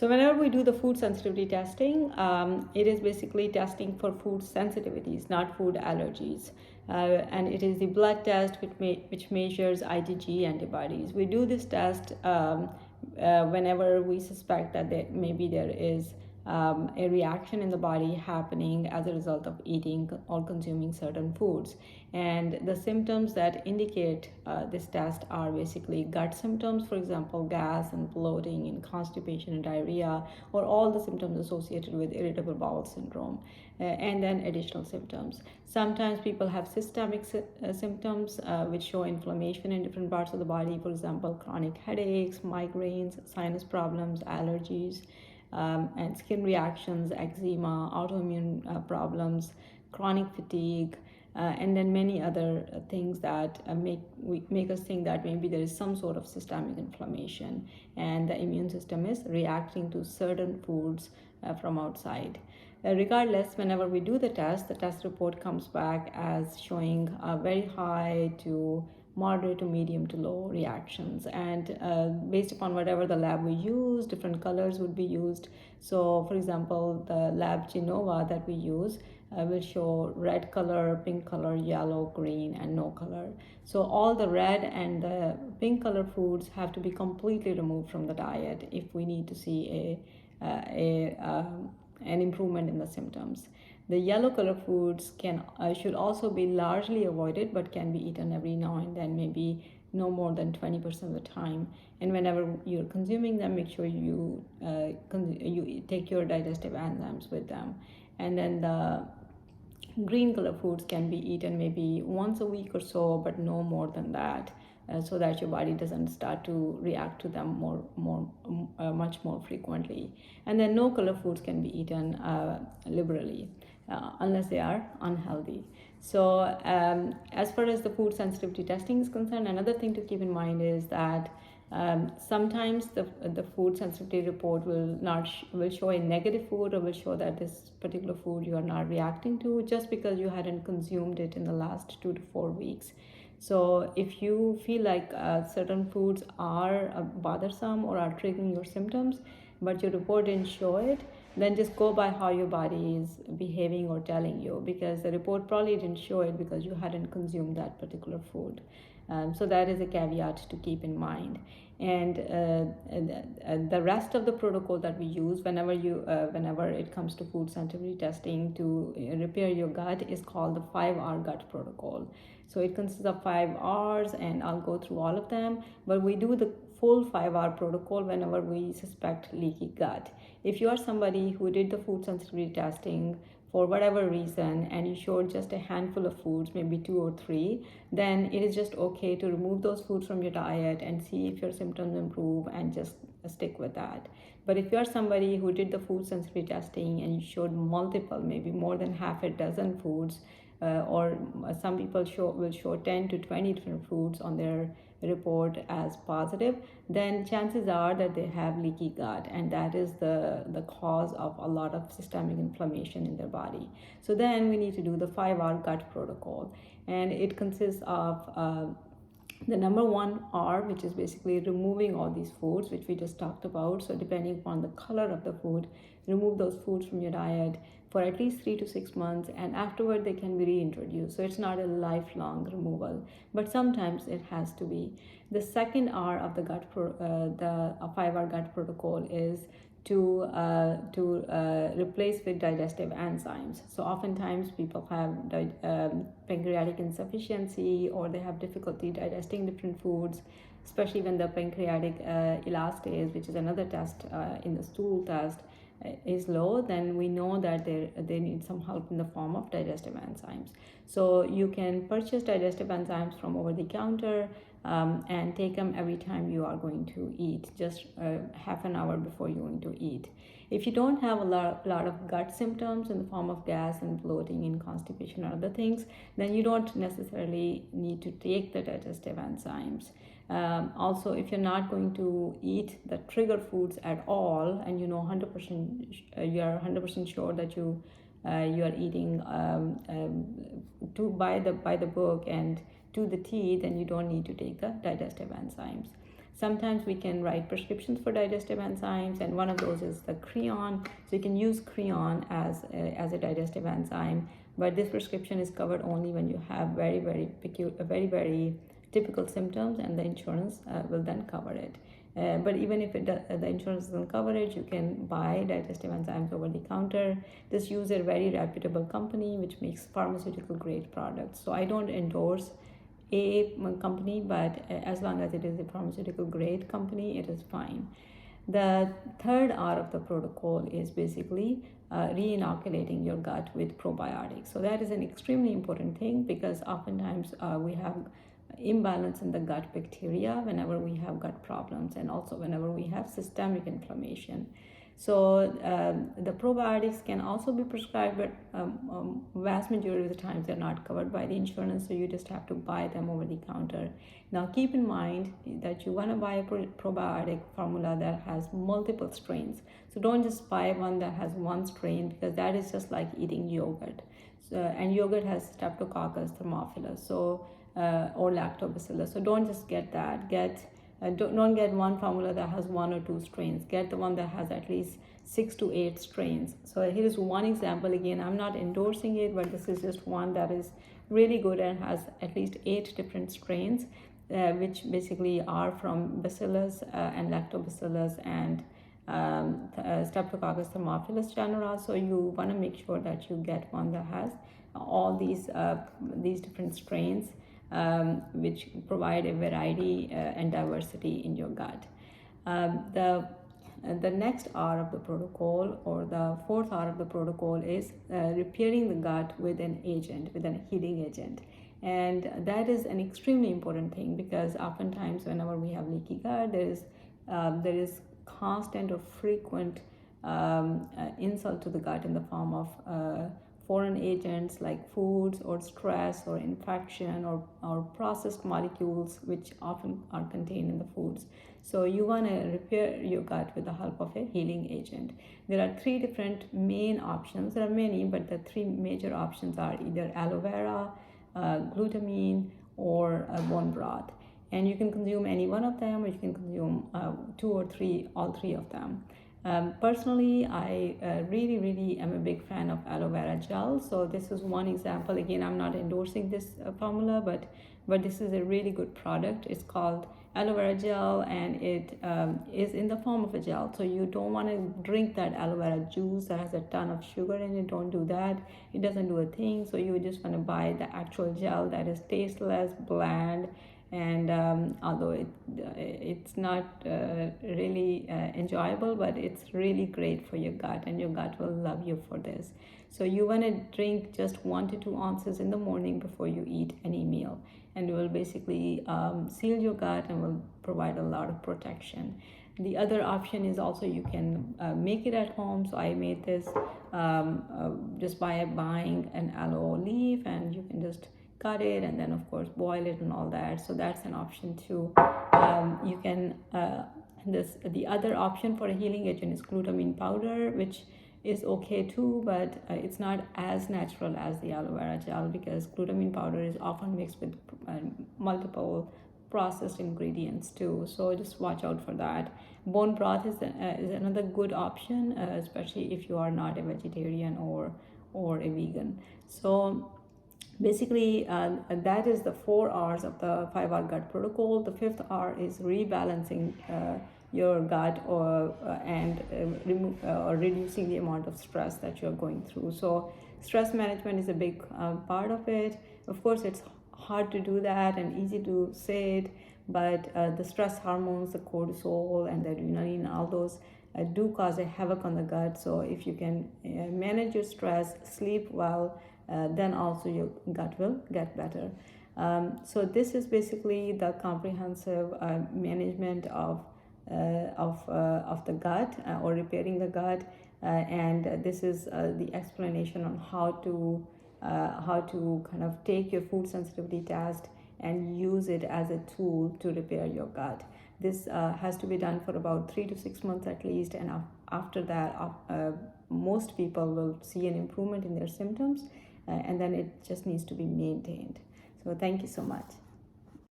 So whenever we do the food sensitivity testing, it is basically testing for food sensitivities, not food allergies. And it is the blood test which measures IgG antibodies. We do this test whenever we suspect that maybe there is a reaction in the body happening as a result of eating or consuming certain foods. And the symptoms that indicate this test are basically gut symptoms, for example, gas and bloating and constipation and diarrhea, or all the symptoms associated with irritable bowel syndrome. And then additional symptoms. Sometimes people have systemic symptoms which show inflammation in different parts of the body, for example, chronic headaches, migraines, sinus problems, allergies, and skin reactions, eczema, autoimmune problems, chronic fatigue, and then many other things that make us think that maybe there is some sort of systemic inflammation and the immune system is reacting to certain foods from outside. Regardless, whenever we do the test report comes back as showing very high to moderate to medium to low reactions, and based upon whatever the lab we use, different colors would be used. So for example, the lab Genova that we use will show red color, pink color, yellow, green, and no color. So all the red and the pink color foods have to be completely removed from the diet if we need to see an improvement in the symptoms. The yellow color foods should also be largely avoided, but can be eaten every now and then, maybe no more than 20% of the time. And whenever you're consuming them, make sure you take your digestive enzymes with them. And then the green color foods can be eaten maybe once a week or so, but no more than that. So that your body doesn't start to react to them much more frequently. And then no color foods can be eaten liberally unless they are unhealthy. So as far as the food sensitivity testing is concerned, another thing to keep in mind is that sometimes the food sensitivity report will show a negative food, or will show that this particular food you are not reacting to just because you hadn't consumed it in the last 2 to 4 weeks. So if you feel like certain foods are bothersome or are triggering your symptoms, but your report didn't show it, then just go by how your body is behaving or telling you, because the report probably didn't show it because you hadn't consumed that particular food. So that is a caveat to keep in mind. And the rest of the protocol that we use whenever it comes to food sensitivity testing to repair your gut is called the 5R gut protocol. So it consists of 5 R's, and I'll go through all of them, but we do the full 5R protocol whenever we suspect leaky gut. If you are somebody who did the food sensitivity testing for whatever reason and you showed just a handful of foods, maybe 2 or 3, then it is just okay to remove those foods from your diet and see if your symptoms improve and just stick with that. But if you are somebody who did the food sensitivity testing and you showed multiple, maybe more than half a dozen foods, or some people will show 10 to 20 different foods on their report as positive, then chances are that they have leaky gut, and that is the cause of a lot of systemic inflammation in their body. So then we need to do the 5R gut protocol, and it consists of the number 1 R, which is basically removing all these foods which we just talked about. So depending upon the color of the food, remove those foods from your diet for at least 3 to 6 months, and afterward they can be reintroduced. So it's not a lifelong removal, but sometimes it has to be. The second R of the 5R gut protocol is to replace with digestive enzymes. So oftentimes people have pancreatic insufficiency, or they have difficulty digesting different foods, especially when the pancreatic elastase, which is another test in the stool test, is low. Then we know that they need some help in the form of digestive enzymes. So you can purchase digestive enzymes from over the counter and take them every time you are going to eat, just half an hour before you're going to eat. If you don't have a lot of gut symptoms in the form of gas and bloating and constipation or other things, then you don't necessarily need to take the digestive enzymes. Also, if you're not going to eat the trigger foods at all, and you know 100%, you're 100% sure that you are eating by the book and to the T, then you don't need to take the digestive enzymes. Sometimes we can write prescriptions for digestive enzymes, and one of those is the Creon. So you can use Creon as a digestive enzyme, but this prescription is covered only when you have very typical symptoms, and the insurance will then cover it. But even if the insurance doesn't cover it, you can buy digestive enzymes over the counter. This uses a very reputable company which makes pharmaceutical grade products. So I don't endorse a company, but as long as it is a pharmaceutical grade company, it is fine. The third R of the protocol is basically re-inoculating your gut with probiotics. So that is an extremely important thing, because oftentimes we have imbalance in the gut bacteria whenever we have gut problems, and also whenever we have systemic inflammation. So the probiotics can also be prescribed, but vast majority of the times they're not covered by the insurance, so you just have to buy them over the counter. Now keep in mind that you want to buy a probiotic formula that has multiple strains. So don't just buy one that has one strain, because that is just like eating yogurt. So, and yogurt has Streptococcus thermophilus, so or lactobacillus. So don't just get that. Don't get one formula that has 1 or 2 strains. Get the one that has at least 6 to 8 strains. So here is one example. Again, I'm not endorsing it, but this is just one that is really good and has at least 8 different strains, which basically are from bacillus and lactobacillus and Streptococcus thermophilus genera. So you want to make sure that you get one that has all these different strains, which provide a variety and diversity in your gut. The next R of the protocol, or the fourth R of the protocol, is repairing the gut with an agent, with a healing agent. And that is an extremely important thing, because oftentimes whenever we have leaky gut, there is constant or frequent insult to the gut in the form of foreign agents like foods or stress or infection or processed molecules, which often are contained in the foods. So you want to repair your gut with the help of a healing agent. There are 3 different main options. There are many, but the 3 major options are either aloe vera, glutamine, or bone broth. And you can consume any one of them, or you can consume 2 or 3, all 3 of them. Personally, I really am a big fan of aloe vera gel. So this is one example. Again, I'm not endorsing this formula, but this is a really good product. It's called aloe vera gel, and it is in the form of a gel. So you don't want to drink that aloe vera juice that has a ton of sugar in it. Don't do that. It doesn't do a thing. So you just want to buy the actual gel that is tasteless, bland, and although it's not really enjoyable, but it's really great for your gut, and your gut will love you for this. So you want to drink just 1 to 2 ounces in the morning before you eat any meal, and it will basically seal your gut and will provide a lot of protection. The other option is also you can make it at home. So I made this just by buying an aloe leaf, and you can just cut it and then of course boil it and all that. So that's an option too. You can the other option for a healing agent is glutamine powder, which is okay too, but it's not as natural as the aloe vera gel, because glutamine powder is often mixed with multiple processed ingredients too. So just watch out for that. Bone broth is another good option, especially if you are not a vegetarian or a vegan. So basically, that is the 4 R's of the 5R gut protocol. The 5th R is rebalancing your gut and reducing the amount of stress that you're going through. So stress management is a big part of it. Of course, it's hard to do that and easy to say it, but the stress hormones, the cortisol and the adrenaline, all those do cause a havoc on the gut. So if you can manage your stress, sleep well, then also your gut will get better. So this is basically the comprehensive management of the gut, or repairing the gut, and this is the explanation on how to kind of take your food sensitivity test and use it as a tool to repair your gut. This has to be done for about 3 to 6 months at least, and after that most people will see an improvement in their symptoms, and then it just needs to be maintained. So thank you so much.